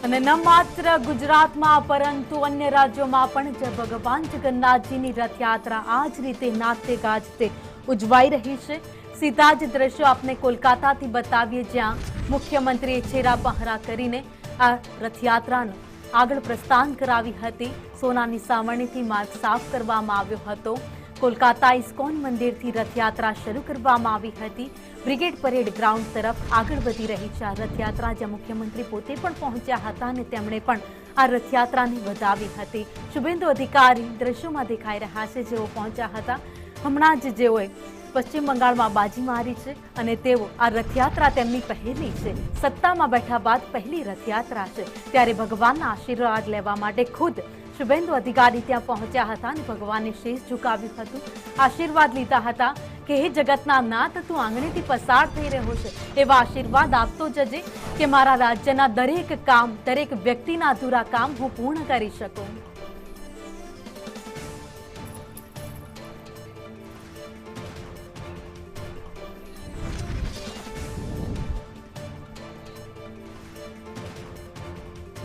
અને ન માત્ર ગુજરાતમાં પરંતુ અન્ય રાજ્યોમાં પણ ભગવાન જગન્નાથજીની રથયાત્રા આ જ રીતે નાચતે ગાજતે ઉજવાઈ રહી છે। સીધા જ દ્રશ્યો આપને કોલકાતાથી બતાવીએ, જ્યાં મુખ્યમંત્રીએ છેરા પહરા કરીને આ રથયાત્રાનું આગળ પ્રસ્થાન કરાવી હતી। સોનાની સાવરણીથી માર્ગ સાફ કરવામાં આવ્યો હતો। કોલકાતા ઇસ્કોન મંદિરથી રથયાત્રા શરૂ કરવામાં આવી હતી। બ્રિગેડ પરેડ ગ્રાઉન્ડ તરફ આગળ વધી રહી છે આ રથયાત્રા, જ્યાં મુખ્યમંત્રી પોતે પણ પહોંચ્યા હતા અને તેમણે પણ આ રથયાત્રાને વધાવી હતી। શુભેન્દુ અધિકારી દ્રશ્યોમાં દેખાઈ રહ્યા છે, જેઓ પહોંચ્યા હતા। હમણાં જ જેઓએ પશ્ચિમ બંગાળમાં બાજી મારી છે અને તેઓ આ રથયાત્રા તેમની પહેલી છે। સત્તામાં બેઠા બાદ પહેલી રથયાત્રા છે, ત્યારે ભગવાનના આશીર્વાદ લેવા માટે ખુદ શુભેન્દુ અધિકારી ત્યાં પહોંચ્યા હતા અને ભગવાનને શીશ ઝુકાવ્યું હતું, આશીર્વાદ લીધા હતા કે હે જગતના નાથ, તું આંગણેથી પસાર થઈ રહ્યો છે, એવા આશીર્વાદ આપતો જજે કે મારા રાજ્યના દરેક કામ, દરેક વ્યક્તિના અધૂરા કામ હું પૂર્ણ કરી શકું।